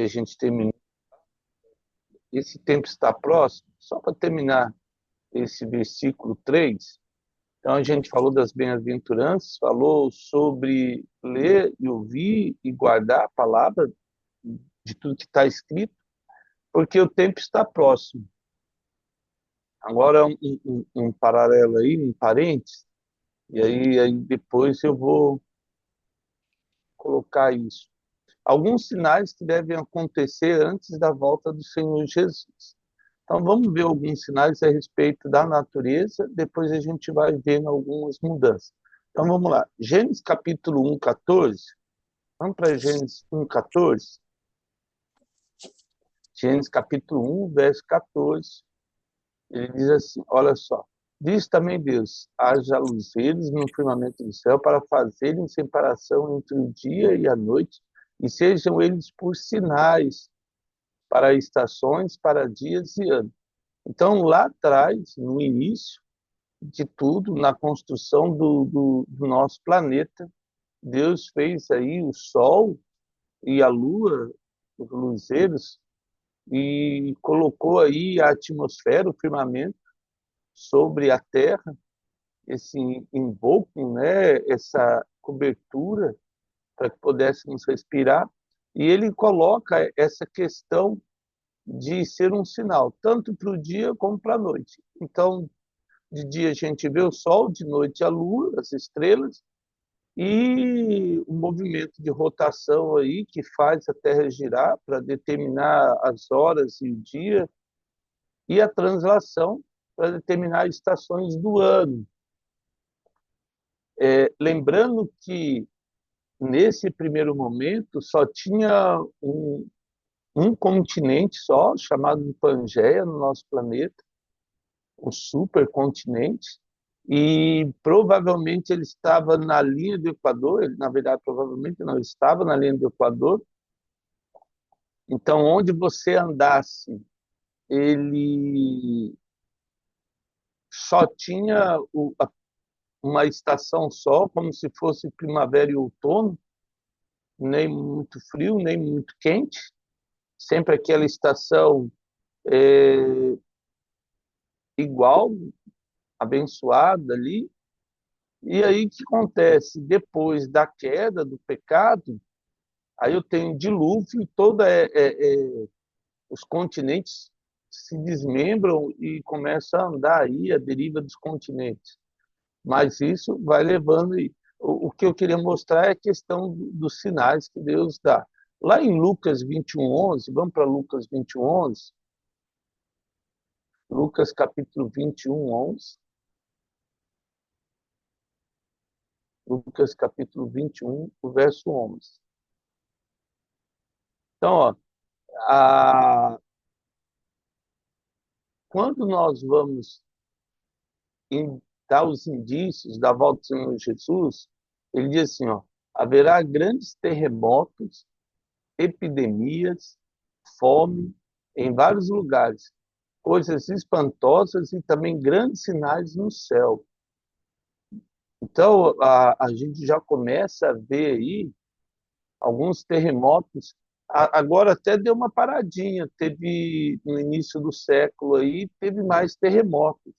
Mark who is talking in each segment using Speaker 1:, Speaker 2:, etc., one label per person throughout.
Speaker 1: a gente terminou. Esse tempo está próximo, só para terminar esse versículo 3. Então, a gente falou das bem-aventuranças, falou sobre ler e ouvir e guardar a palavra de tudo que está escrito, porque o tempo está próximo. Agora, um paralelo aí, um parênteses, e aí depois eu vou colocar isso. Alguns sinais que devem acontecer antes da volta do Senhor Jesus. Então, vamos ver alguns sinais a respeito da natureza, depois a gente vai vendo algumas mudanças. Então, vamos lá. Gênesis capítulo 1, 14. Vamos para Gênesis 1, 14. Gênesis capítulo 1, verso 14. Ele diz assim, olha só. Diz também Deus, haja luzeiros no firmamento do céu para fazerem separação entre o dia e a noite, e sejam eles por sinais para estações, para dias e anos. Então, lá atrás, no início de tudo, na construção do nosso planeta, Deus fez aí o Sol e a Lua, os luzeiros, e colocou aí a atmosfera, o firmamento, sobre a Terra, esse invólucro, né, essa cobertura, para que pudéssemos respirar. E ele coloca essa questão de ser um sinal, tanto para o dia como para a noite. Então, de dia a gente vê o sol, de noite a lua, as estrelas, e o movimento de rotação aí que faz a Terra girar para determinar as horas e o dia, e a translação para determinar as estações do ano. Lembrando que nesse primeiro momento só tinha um continente só, chamado Pangeia, no nosso planeta, o supercontinente, e provavelmente ele estava na linha do Equador, ele, na verdade, provavelmente não, ele estava na linha do Equador, então onde você andasse, ele só tinha uma estação só, como se fosse primavera e outono, nem muito frio, nem muito quente, sempre aquela estação igual, abençoada ali. E aí o que acontece? Depois da queda do pecado, aí eu tenho dilúvio e os continentes se desmembram e começam a andar aí a deriva dos continentes. Mas isso vai levando aí. O que eu queria mostrar é a questão dos sinais que Deus dá. Lá em Lucas 21:11, vamos para Lucas 21:11. Lucas capítulo 21:11. Lucas capítulo 21, o verso 11. Então, ó, quando nós vamos dar os indícios da volta do Senhor Jesus, ele diz assim, ó, haverá grandes terremotos, epidemias, fome em vários lugares, coisas espantosas e também grandes sinais no céu. Então, a gente já começa a ver aí alguns terremotos. Agora até deu uma paradinha, teve no início do século aí, teve mais terremotos.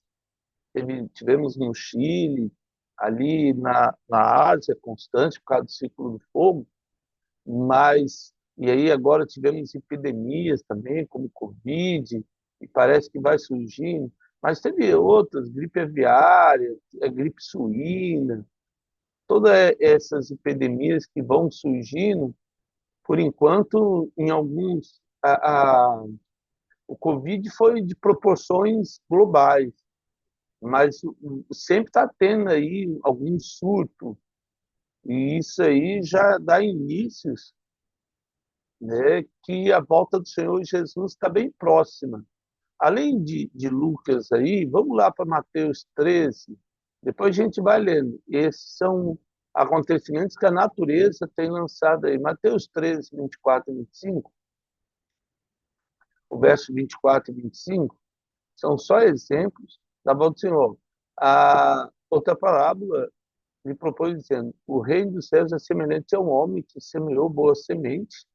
Speaker 1: Tivemos no Chile, ali na Ásia, constante, por causa do ciclo do fogo, mas, e aí agora tivemos epidemias também, como Covid, e parece que vai surgindo, mas teve outras, gripe aviária, gripe suína, todas essas epidemias que vão surgindo, por enquanto, em alguns, o Covid foi de proporções globais, mas sempre está tendo aí algum surto, e isso aí já dá indícios, né, que a volta do Senhor Jesus está bem próxima. Além de Lucas aí, vamos lá para Mateus 13, depois a gente vai lendo. Esses são acontecimentos que a natureza tem lançado aí. Mateus 13, 24 e 25, o verso 24 e 25, são só exemplos da volta do Senhor. A outra parábola lhe propôs dizendo, o reino dos céus é semelhante a um homem que semeou boa semente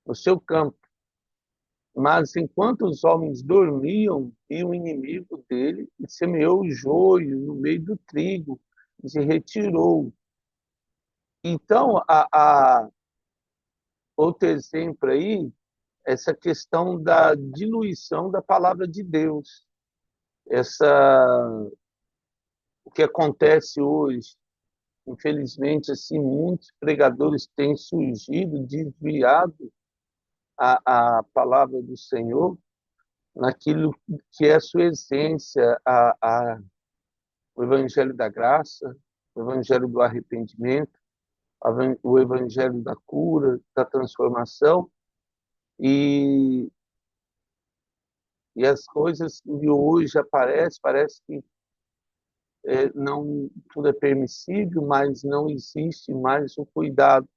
Speaker 1: no seu campo. Mas enquanto os homens dormiam, e o inimigo dele e semeou o joio no meio do trigo e se retirou. Então, outro exemplo aí, essa questão da diluição da palavra de Deus. O que acontece hoje, infelizmente, assim, muitos pregadores têm surgido, desviado a palavra do Senhor naquilo que é a sua essência, o evangelho da graça, o evangelho do arrependimento, o evangelho da cura, da transformação, e, e as coisas que hoje aparecem, parece que não tudo é permissível, mas não existe mais o cuidado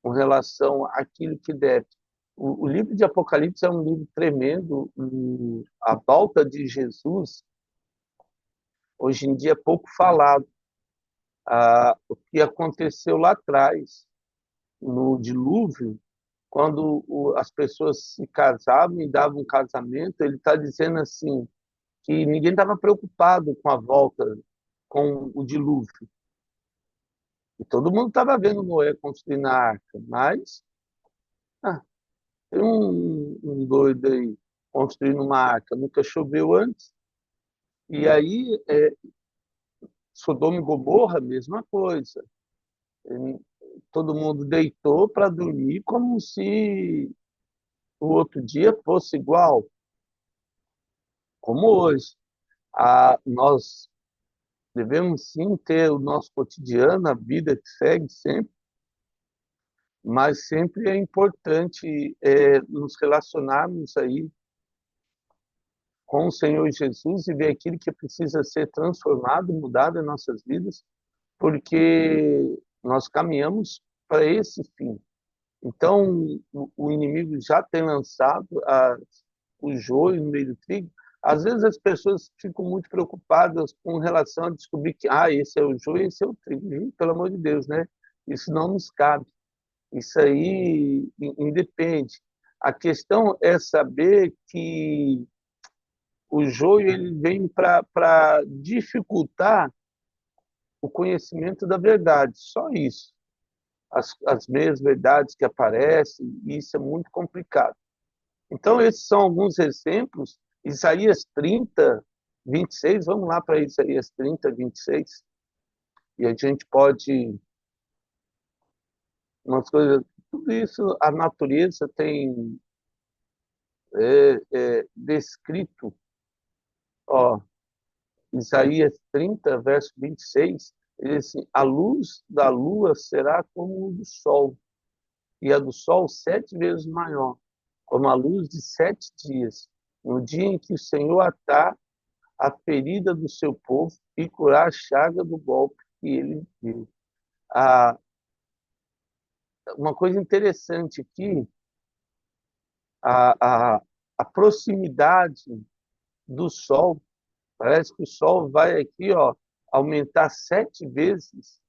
Speaker 1: com relação àquilo que deve. O livro de Apocalipse é um livro tremendo. A volta de Jesus, hoje em dia, é pouco falado. O que aconteceu lá atrás, no dilúvio, quando as pessoas se casavam e davam um casamento, ele está dizendo assim, que ninguém estava preocupado com a volta, com o dilúvio. E todo mundo estava vendo Noé construindo a arca, mas tem um doido aí construindo uma arca, nunca choveu antes. E aí, Sodoma e Gomorra, mesma coisa. Todo mundo deitou para dormir como se o outro dia fosse igual, como hoje. Nós devemos sim ter o nosso cotidiano, a vida que segue sempre, mas sempre é importante nos relacionarmos aí com o Senhor Jesus e ver aquilo que precisa ser transformado, mudado em nossas vidas, porque nós caminhamos para esse fim. Então, o inimigo já tem lançado o joio no meio do trigo. Às vezes as pessoas ficam muito preocupadas com relação a descobrir que esse é o joio, esse é o trigo. E, pelo amor de Deus, né? Isso não nos cabe. Isso aí independe. A questão é saber que o joio ele vem para dificultar o conhecimento da verdade, só isso. As meias verdades que aparecem, isso é muito complicado. Então, esses são alguns exemplos. Isaías 30, 26, vamos lá para Isaías 30, 26, e a gente pode, umas coisas, tudo isso a natureza tem descrito. Ó, Isaías 30, verso 26, ele diz assim, a luz da lua será como a do sol, e a do sol 7 vezes maior, como a luz de 7 dias, no dia em que o Senhor atar a ferida do seu povo e curar a chaga do golpe que ele deu. Ah, uma coisa interessante aqui, a, a, a proximidade do Sol, parece que o Sol vai aqui, ó, aumentar 7 vezes,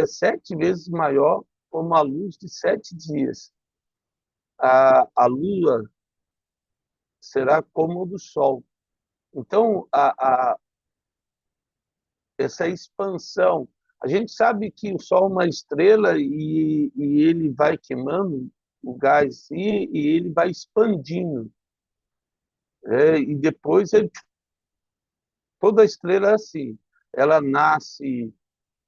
Speaker 1: 7 vezes maior como a luz de 7 dias. A Lua será como o do Sol. Então, essa expansão. A gente sabe que o Sol é uma estrela e ele vai queimando o gás e ele vai expandindo. E depois toda estrela é assim. Ela nasce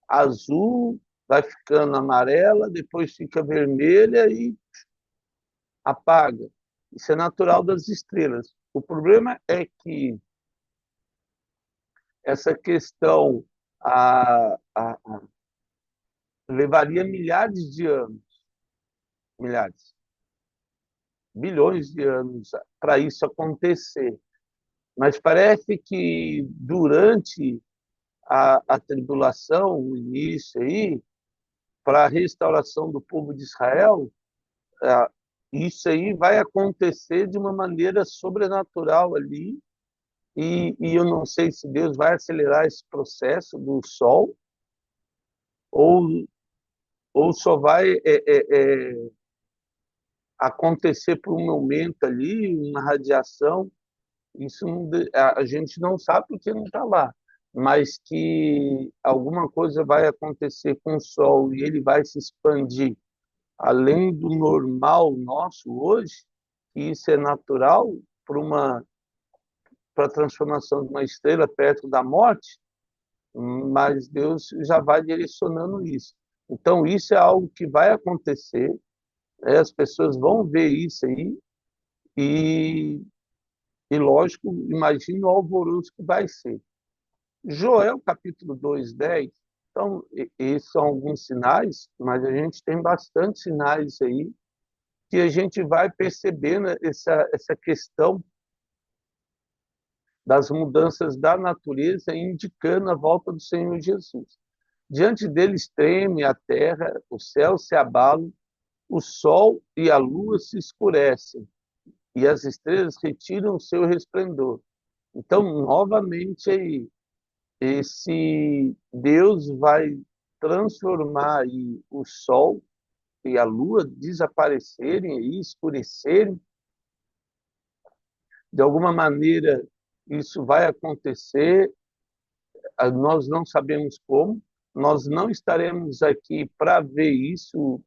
Speaker 1: azul, vai ficando amarela, depois fica vermelha e apaga. Isso é natural das estrelas. O problema é que essa questão levaria milhares de anos, milhares, bilhões de anos para isso acontecer. Mas parece que durante a tribulação, o início aí, para a restauração do povo de Israel, isso aí vai acontecer de uma maneira sobrenatural ali, e eu não sei se Deus vai acelerar esse processo do sol, ou, ou só vai acontecer por um momento ali, uma radiação, isso não, a gente não sabe porque não está lá, mas que alguma coisa vai acontecer com o Sol e ele vai se expandir além do normal nosso hoje, que isso é natural para a transformação de uma estrela perto da morte, mas Deus já vai direcionando isso. Então, isso é algo que vai acontecer, né? As pessoas vão ver isso aí, e, e lógico, imagina o alvoroço que vai ser. Joel, capítulo 2:10. Então, esses são alguns sinais, mas a gente tem bastante sinais aí que a gente vai percebendo essa questão das mudanças da natureza, indicando a volta do Senhor Jesus. Diante deles treme a terra, o céu se abala, o sol e a lua se escurecem, e as estrelas retiram o seu resplendor. Então, novamente, aí, esse Deus vai transformar aí o sol e a lua desaparecerem e escurecerem. De alguma maneira, isso vai acontecer, nós não sabemos como, nós não estaremos aqui para ver isso,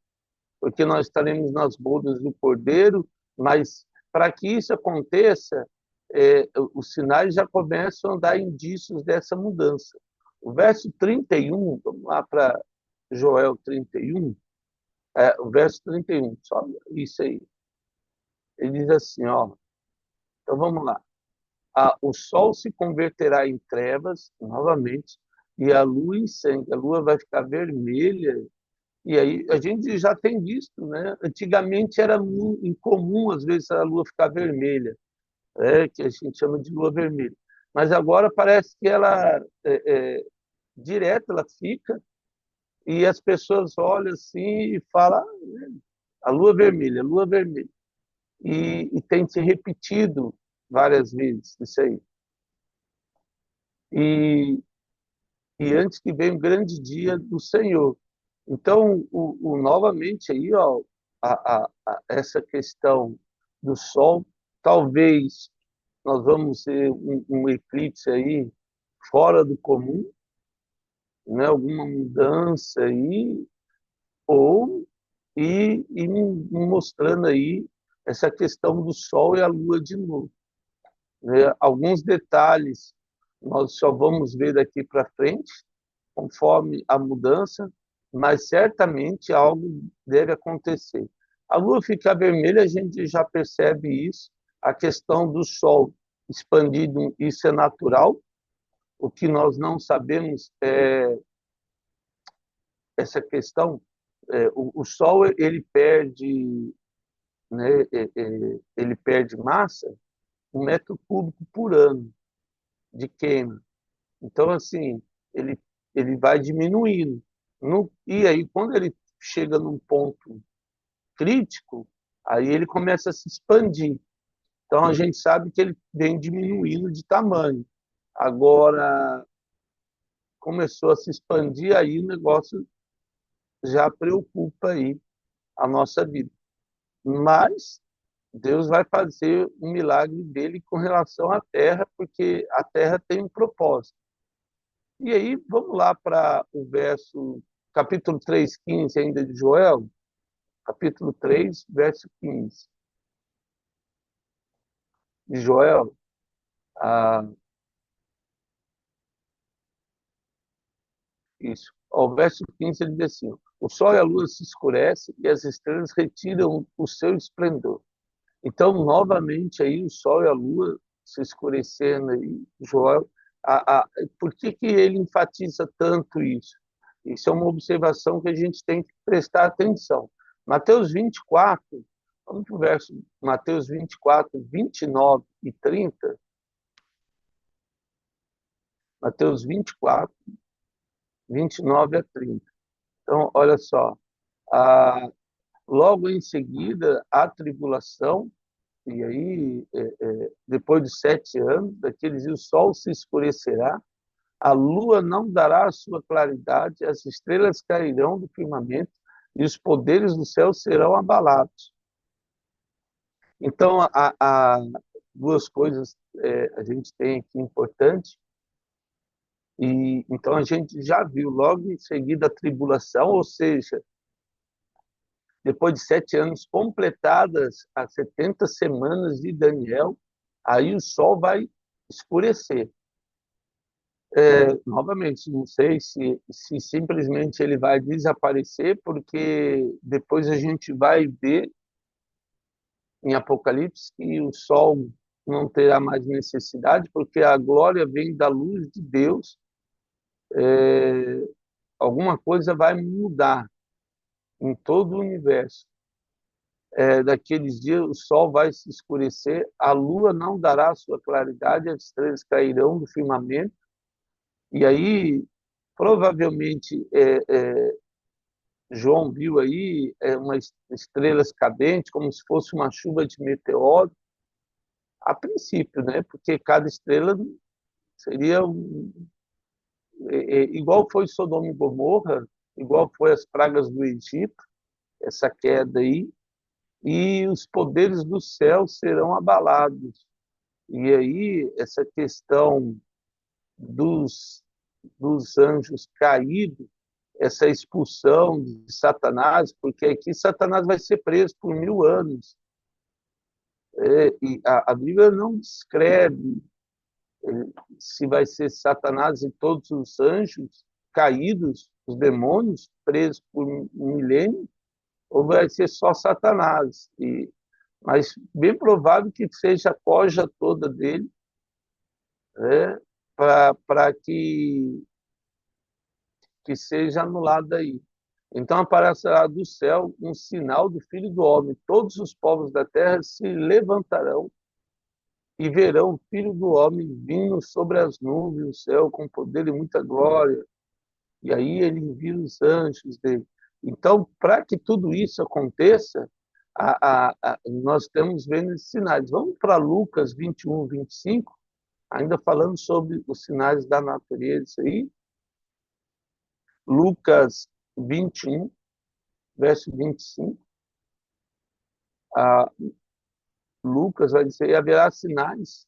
Speaker 1: porque nós estaremos nas bodas do Cordeiro, mas para que isso aconteça, os sinais já começam a dar indícios dessa mudança. O verso 31, vamos lá para Joel 31, o verso 31, só isso aí. Ele diz assim, ó, então vamos lá. O sol se converterá em trevas novamente e a lua em sangue. A lua vai ficar vermelha. E aí a gente já tem visto, né? Antigamente era incomum às vezes a lua ficar vermelha, que a gente chama de lua vermelha. Mas agora parece que ela direto ela fica e as pessoas olham assim e falam a lua vermelha, a lua vermelha. E tem se repetido várias vezes isso aí. E, e antes que venha o grande dia do Senhor. Então, novamente aí, ó, essa questão do Sol, talvez nós vamos ter um eclipse aí fora do comum, né? Alguma mudança aí, ou e mostrando aí essa questão do Sol e a Lua de novo, né? Alguns detalhes nós só vamos ver daqui para frente, conforme a mudança, mas certamente algo deve acontecer. A lua ficar vermelha, a gente já percebe isso. A questão do sol expandido, isso é natural. O que nós não sabemos é essa questão. O sol ele perde, né, ele perde massa 1 metro cúbico por ano de queima. Então, assim, ele, ele vai diminuindo. E aí, quando ele chega num ponto crítico, aí ele começa a se expandir. Então, a gente sabe que ele vem diminuindo de tamanho. Agora, começou a se expandir, aí o negócio já preocupa aí a nossa vida. Mas Deus vai fazer um milagre dele com relação à terra, porque a terra tem um propósito. E aí, vamos lá para o verso, capítulo 3:15 ainda de Joel, capítulo 3, verso 15 de Joel. Ah, isso. Ao verso 15 ele diz assim: o sol e a lua se escurecem e as estrelas retiram o seu esplendor. Então, novamente, aí o sol e a lua se escurecendo aí, Joel. Por que ele enfatiza tanto isso? Isso é uma observação que a gente tem que prestar atenção. Mateus 24, vamos para o verso Mateus 24, 29 e 30. Mateus 24, 29 a 30. Então, olha só. Ah, logo em seguida, a tribulação, e aí, depois de 7 anos, daqueles dias, o sol se escurecerá, a lua não dará a sua claridade, as estrelas cairão do firmamento e os poderes do céu serão abalados. Então, há duas coisas a gente tem aqui importante, e então a gente já viu logo em seguida a tribulação, ou seja, depois de 7 anos completadas as 70 semanas de Daniel, aí o sol vai escurecer. Novamente, não sei se simplesmente ele vai desaparecer, porque depois a gente vai ver em Apocalipse que o sol não terá mais necessidade, porque a glória vem da luz de Deus. Alguma coisa vai mudar em todo o universo. Daqueles dias o sol vai se escurecer, a lua não dará sua claridade, as estrelas cairão do firmamento, e aí provavelmente João viu aí umas estrelas cadentes, como se fosse uma chuva de meteoro, a princípio, né? Porque cada estrela seria igual foi Sodoma e Gomorra, igual foi as pragas do Egito, essa queda aí, e os poderes do céu serão abalados. E aí essa questão dos, dos anjos caídos, essa expulsão de Satanás, porque aqui Satanás vai ser preso por 1000 anos. E a Bíblia não descreve se vai ser Satanás e todos os anjos caídos, os demônios presos por um milênio, ou vai ser só Satanás. Mas bem provável que seja a coja toda dele, né, para que seja anulada aí. Então aparecerá do céu um sinal do Filho do Homem. Todos os povos da terra se levantarão e verão o Filho do Homem vindo sobre as nuvens do céu com poder e muita glória. E aí ele envia os anjos dele. Então, para que tudo isso aconteça, nós estamos vendo esses sinais. Vamos para Lucas 21, 25, ainda falando sobre os sinais da natureza aí. Lucas 21, verso 25. Ah, Lucas vai dizer: e haverá sinais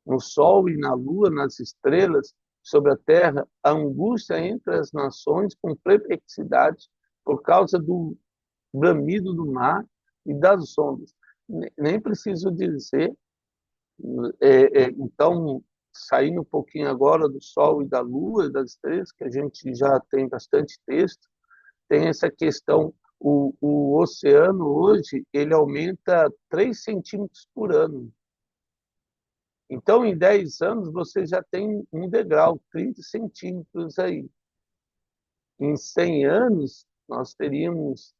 Speaker 1: no sol e na lua, nas estrelas, sobre a terra, a angústia entre as nações com perplexidade por causa do bramido do mar e das ondas. Nem preciso dizer, então, saindo um pouquinho agora do sol e da lua e das estrelas, que a gente já tem bastante texto, tem essa questão, o oceano hoje, ele aumenta 3 centímetros por ano. Então, em 10 anos, você já tem um degrau, 30 centímetros aí. Em 100 anos, nós teríamos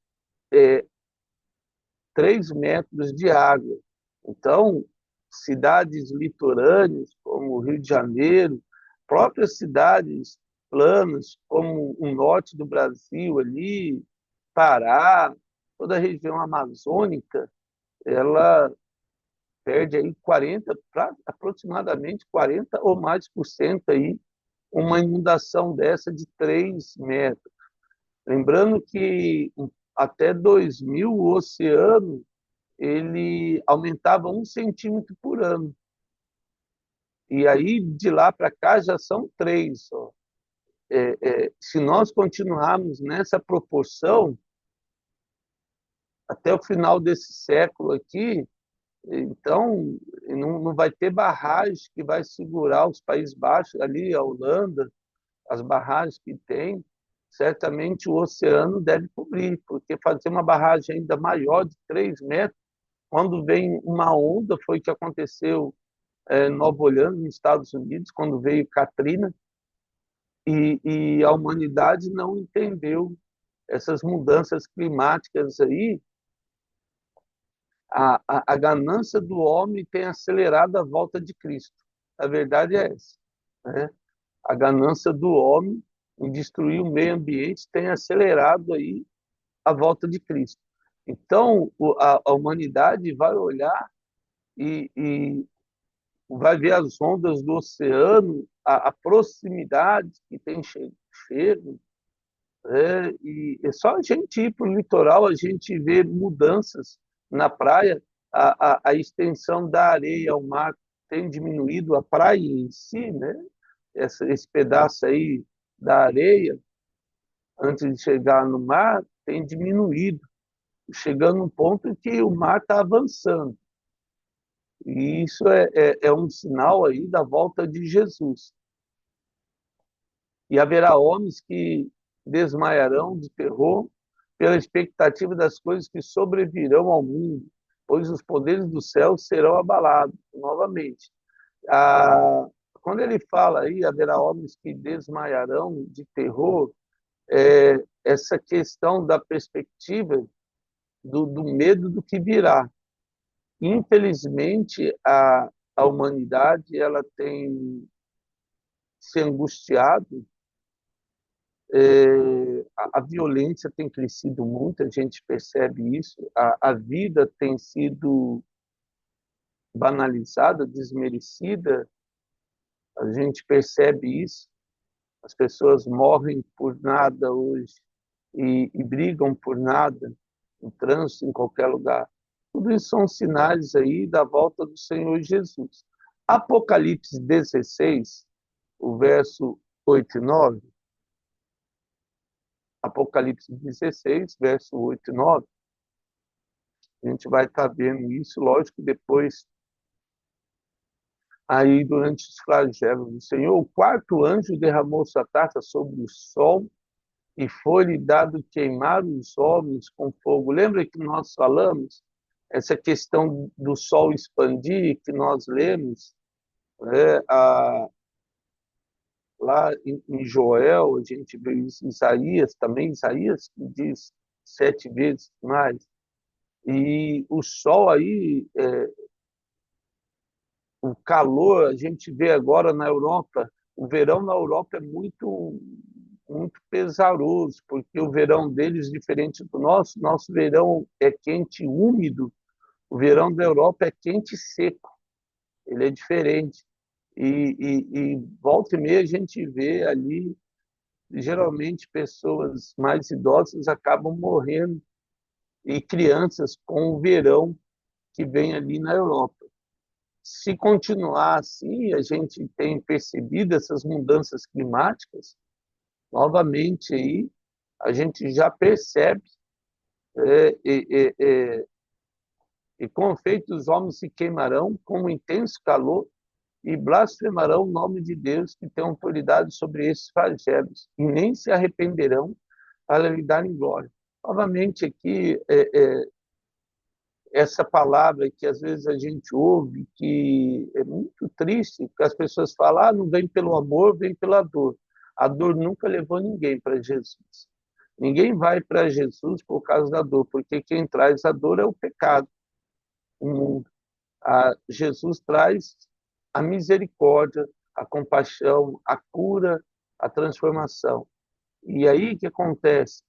Speaker 1: 3 metros de água. Então, cidades litorâneas, como o Rio de Janeiro, próprias cidades planas, como o norte do Brasil, ali, Pará, toda a região amazônica, ela perde aí 40, aproximadamente 40 ou mais por cento aí, uma inundação dessa de 3 metros. Lembrando que até 2000 o oceano ele aumentava 1 centímetro por ano. E aí, de lá para cá, já são 3. Ó. Se nós continuarmos nessa proporção, até o final desse século aqui, então não vai ter barragem que vai segurar os Países Baixos, ali a Holanda, as barragens que tem, certamente o oceano deve cobrir, porque fazer uma barragem ainda maior de 3 metros, quando vem uma onda, foi o que aconteceu em Nova Orleans, nos Estados Unidos, quando veio Katrina, e a humanidade não entendeu essas mudanças climáticas aí. A ganância do homem tem acelerado a volta de Cristo. A verdade é essa, né? A ganância do homem em destruir o meio ambiente tem acelerado aí a volta de Cristo. Então, a humanidade vai olhar e vai ver as ondas do oceano, a proximidade que tem chego, e é só a gente ir para o litoral, a gente vê mudanças na praia. a extensão da areia ao mar tem diminuído, a praia em si, né? Esse pedaço aí da areia, antes de chegar no mar, tem diminuído, chegando um ponto em que o mar está avançando. E isso é um sinal aí da volta de Jesus. E haverá homens que desmaiarão de terror pela expectativa das coisas que sobrevirão ao mundo, pois os poderes do céu serão abalados novamente. Ah, quando ele fala aí, haverá homens que desmaiarão de terror, essa questão da perspectiva do medo do que virá. Infelizmente, a humanidade ela tem se angustiado, a violência tem crescido muito, a gente percebe isso, a vida tem sido banalizada, desmerecida, a gente percebe isso, as pessoas morrem por nada hoje e brigam por nada, no trânsito, em qualquer lugar. Tudo isso são sinais aí da volta do Senhor Jesus. Apocalipse 16, o verso 8 e 9, Apocalipse 16, verso 8 e 9, a gente vai estar vendo isso, lógico, depois, aí durante os flagelos do Senhor, o quarto anjo derramou sua taça sobre o sol e foi-lhe dado queimar os homens com fogo. Lembra que nós falamos essa questão do sol expandir, que nós lemos, né? Lá em Joel, a gente vê isso em Isaías também, Isaías que diz 7 vezes mais. E o sol aí, o calor, a gente vê agora na Europa, o verão na Europa é muito pesaroso, porque o verão deles, diferente do nosso verão é quente e úmido, o verão da Europa é quente e seco, ele é diferente. E volta e meia a gente vê ali, geralmente pessoas mais idosas acabam morrendo, e crianças com o verão que vem ali na Europa. Se continuar assim, a gente tem percebido essas mudanças climáticas, novamente aí, a gente já percebe, é, é, é, e com efeito os homens se queimarão com um intenso calor e blasfemarão o nome de Deus que tem autoridade sobre esses flagelos, e nem se arrependerão para lhe darem glória. Novamente aqui, essa palavra que às vezes a gente ouve, que é muito triste, que as pessoas falam, não vem pelo amor, vem pela dor. A dor nunca levou ninguém para Jesus. Ninguém vai para Jesus por causa da dor, porque quem traz a dor é o pecado, o mundo. Jesus traz a misericórdia, a compaixão, a cura, a transformação. E aí o que acontece?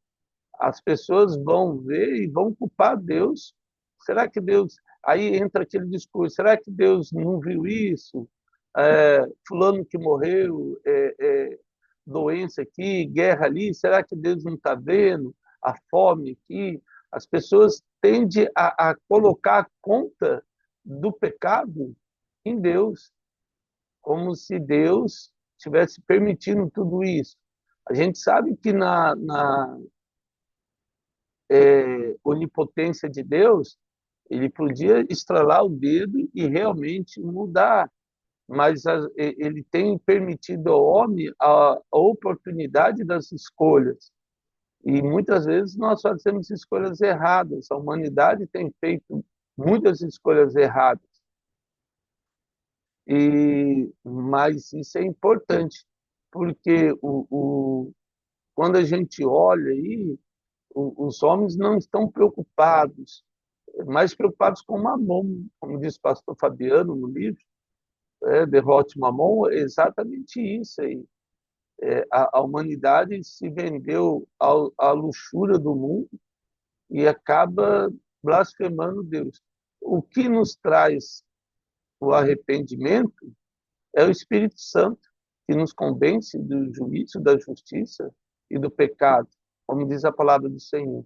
Speaker 1: As pessoas vão ver e vão culpar Deus. Será que Deus... Aí entra aquele discurso, será que Deus não viu isso? Fulano que morreu, doença aqui, guerra ali, será que Deus não está vendo? A fome aqui. As pessoas tendem a colocar a conta do pecado em Deus, como se Deus estivesse permitindo tudo isso. A gente sabe que na onipotência de Deus, ele podia estralar o dedo e realmente mudar, mas ele tem permitido ao homem a oportunidade das escolhas. E muitas vezes nós fazemos escolhas erradas. A humanidade tem feito muitas escolhas erradas. Mas isso é importante, porque quando a gente olha aí, os homens não estão preocupados, mais preocupados com Mamon, como diz o pastor Fabiano no livro, Derrote Mamon, é exatamente isso aí. A humanidade se vendeu à luxúria do mundo e acaba blasfemando Deus. O que nos traz o arrependimento é o Espírito Santo, que nos convence do juízo, da justiça e do pecado, como diz a palavra do Senhor.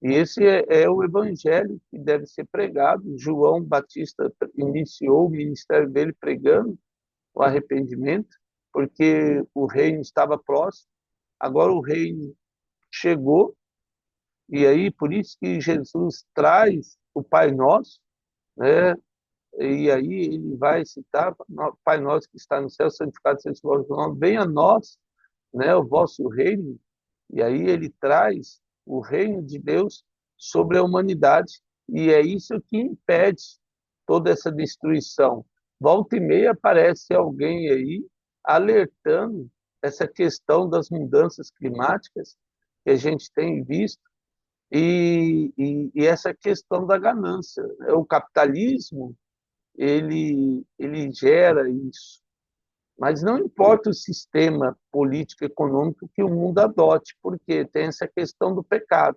Speaker 1: E esse é o evangelho que deve ser pregado. João Batista iniciou o ministério dele pregando o arrependimento, porque o reino estava próximo. Agora o reino chegou, e aí por isso que Jesus traz o Pai Nosso, né? E aí ele vai citar: Pai Nosso que está no céu, santificado seja o vosso nome, venha a nós, né, o vosso reino. E aí ele traz o reino de Deus sobre a humanidade, e é isso que impede toda essa destruição. Volta e meia aparece alguém aí alertando essa questão das mudanças climáticas que a gente tem visto, e essa questão da ganância. O capitalismo, ele gera isso. Mas não importa o sistema político econômico que o mundo adote, porque tem essa questão do pecado.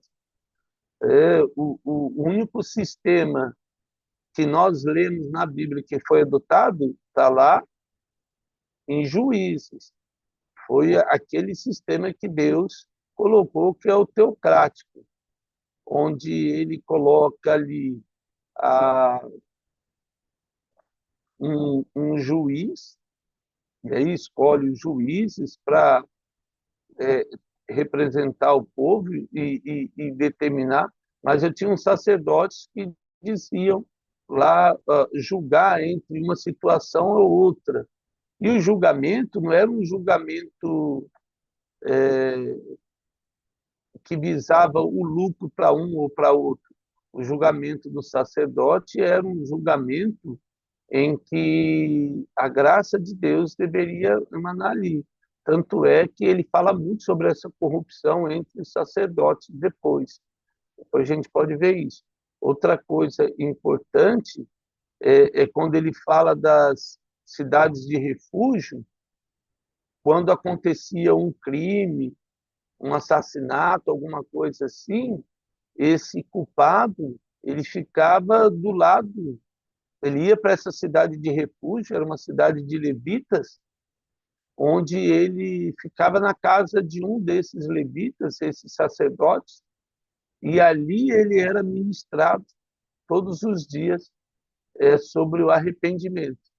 Speaker 1: O único sistema que nós lemos na Bíblia que foi adotado está lá em Juízes. Foi aquele sistema que Deus colocou, que é o teocrático, onde ele coloca ali a, um juiz, e aí escolhe os juízes para é, representar o povo e determinar, mas eu tinha uns sacerdotes que diziam lá julgar entre uma situação ou outra. E o julgamento não era um julgamento que visava o lucro para um ou para outro. O julgamento do sacerdote era um julgamento em que a graça de Deus deveria emanar ali. Tanto é que ele fala muito sobre essa corrupção entre os sacerdotes depois. Depois a gente pode ver isso. Outra coisa importante é quando ele fala das cidades de refúgio, quando acontecia um crime, um assassinato, alguma coisa assim, esse culpado ele ficava do lado, ele ia para essa cidade de refúgio, era uma cidade de levitas, onde ele ficava na casa de um desses levitas, esses sacerdotes, e ali ele era ministrado todos os dias sobre o arrependimento.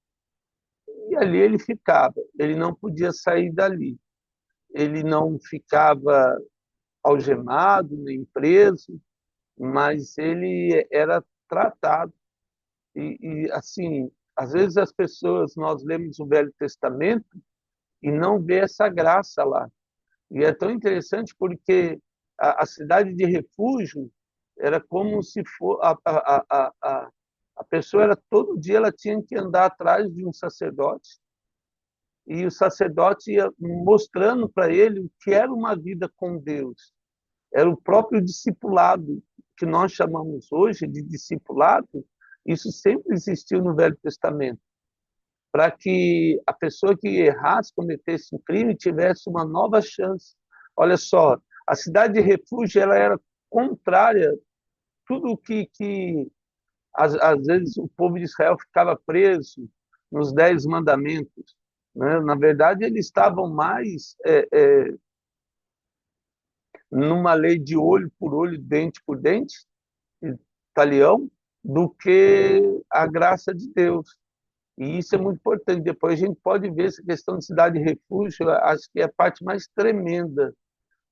Speaker 1: E ali ele ficava, ele não podia sair dali, ele não ficava algemado nem preso, mas ele era tratado. Assim, às vezes as pessoas, nós lemos o Velho Testamento e não vê essa graça lá. E é tão interessante porque a cidade de refúgio era como se for a pessoa era todo dia ela tinha que andar atrás de um sacerdote, e o sacerdote ia mostrando para ele o que era uma vida com Deus. Era o próprio discipulado, que nós chamamos hoje de discipulado. Isso sempre existiu no Velho Testamento, para que a pessoa que errasse, cometesse um crime, tivesse uma nova chance. Olha só, a cidade de refúgio ela era contrária a tudo o que às vezes o povo de Israel ficava preso nos 10 mandamentos, né? Na verdade, eles estavam mais numa lei de olho por olho, dente por dente, talião, do que a graça de Deus. E isso é muito importante. Depois a gente pode ver essa questão de cidade de refúgio, acho que é a parte mais tremenda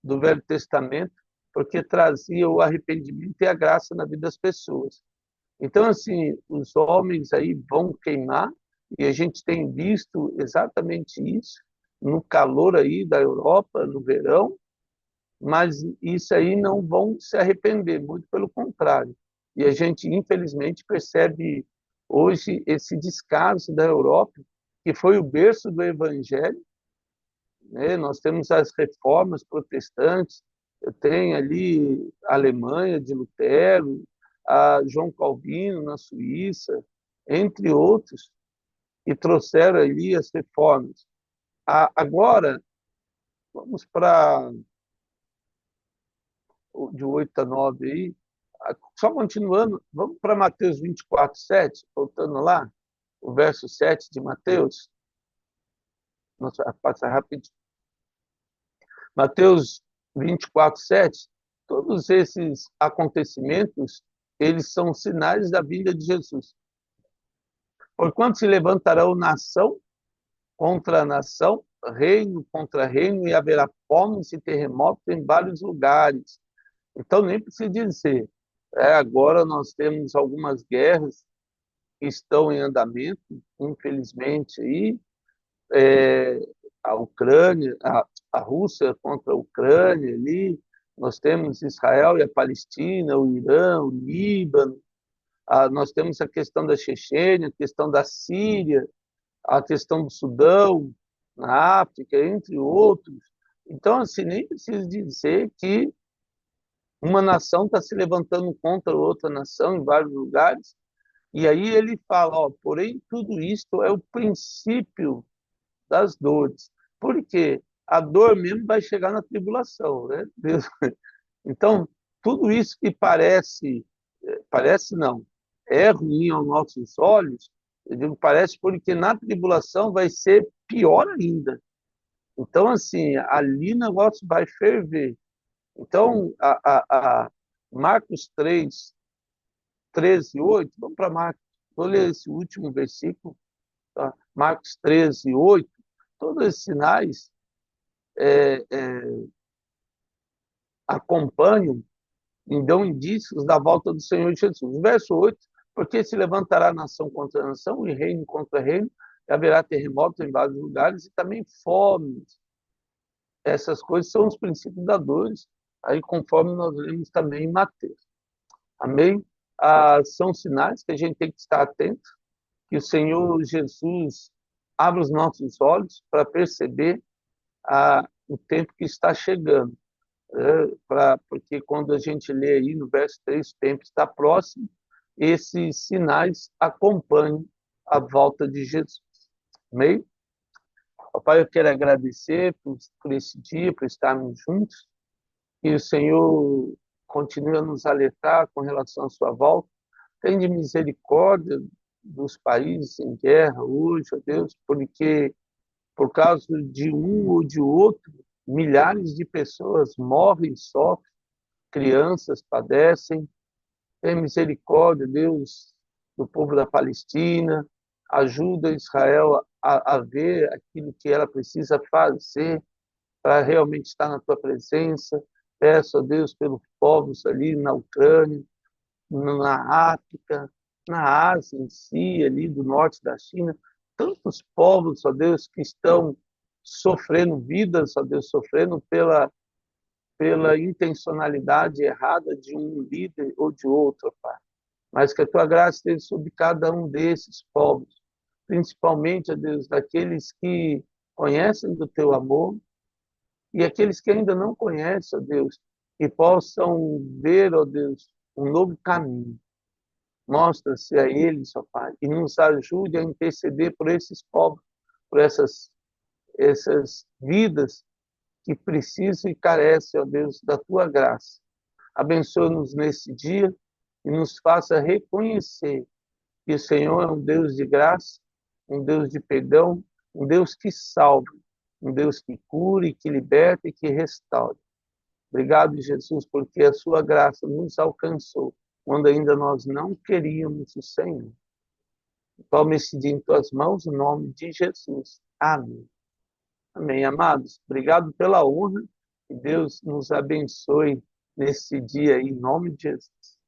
Speaker 1: do Velho Testamento, porque trazia o arrependimento e a graça na vida das pessoas. Então, assim, os homens aí vão queimar, e a gente tem visto exatamente isso no calor aí da Europa, no verão, mas isso aí não vão se arrepender, muito pelo contrário. E a gente, infelizmente, percebe hoje esse descaso da Europa, que foi o berço do Evangelho, né? Nós temos as reformas protestantes, eu tenho ali a Alemanha de Lutero, a João Calvino na Suíça, entre outros, que trouxeram ali as reformas. Agora, vamos para de 8 a 9 aí, só continuando, vamos para Mateus 24, 7, voltando lá, o verso 7 de Mateus, nossa, passa rapidinho. Mateus 24, 7, Todos esses acontecimentos, eles são sinais da vinda de Jesus. Porquanto se levantarão nação contra nação, reino contra reino, e haverá fomes e terremotos em vários lugares. Então, nem precisa dizer. Agora nós temos algumas guerras que estão em andamento, infelizmente, aí, é, a Ucrânia, a Rússia contra a Ucrânia ali, nós temos Israel e a Palestina, o Irã, o Líbano, nós temos a questão da Chechênia, a questão da Síria, a questão do Sudão, na África, entre outros. Então, assim, nem preciso dizer que uma nação está se levantando contra outra nação em vários lugares, e aí ele fala, ó, porém, tudo isto é o princípio das dores. Por quê? A dor mesmo vai chegar na tribulação, né? Deus. Então, tudo isso que parece não, é ruim aos nossos olhos, eu digo parece porque na tribulação vai ser pior ainda. Então, assim, ali o negócio vai ferver. Então, a Marcos 3, 13 e 8, vamos para Marcos, vou ler esse último versículo, tá? Marcos 13, 8, todos esses sinais acompanham e dão indícios da volta do Senhor Jesus. Verso 8, porque se levantará nação contra nação e reino contra reino, e haverá terremotos em vários lugares e também fome. Essas coisas são os princípios da dores, aí conforme nós lemos também em Mateus. Amém? São sinais que a gente tem que estar atento, que o Senhor Jesus abra os nossos olhos para perceber o tempo que está chegando. Porque quando a gente lê aí no verso 3, o tempo está próximo, esses sinais acompanham a volta de Jesus. Amém? Pai, eu quero agradecer por esse dia, por estarmos juntos, que o Senhor continue a nos alertar com relação à sua volta. Tende misericórdia dos países em guerra hoje, ó Deus, porque por causa de um ou de outro, milhares de pessoas morrem, sofrem, crianças padecem. Tem misericórdia, Deus, do povo da Palestina. Ajuda Israel a ver aquilo que ela precisa fazer para realmente estar na tua presença. Peço a Deus pelos povos ali na Ucrânia, na África, na Ásia em si, ali do norte da China. Tantos povos, ó Deus, que estão sofrendo vidas, ó Deus, sofrendo pela intencionalidade errada de um líder ou de outro, Pai. Mas que a tua graça esteja sobre cada um desses povos, principalmente, ó Deus, daqueles que conhecem do teu amor e aqueles que ainda não conhecem, ó Deus, que possam ver, ó Deus, um novo caminho. Mostra-se a eles, ó Pai, e nos ajude a interceder por esses povos, por essas vidas que precisam e carecem, ó Deus, da tua graça. Abençoa-nos nesse dia e nos faça reconhecer que o Senhor é um Deus de graça, um Deus de perdão, um Deus que salva, um Deus que cura, que liberta e que restaura. Obrigado, Jesus, porque a sua graça nos alcançou quando ainda nós não queríamos o Senhor. Tome esse dia em tuas mãos, em nome de Jesus. Amém. Amém, amados. Obrigado pela honra. Que Deus nos abençoe nesse dia aí, em nome de Jesus.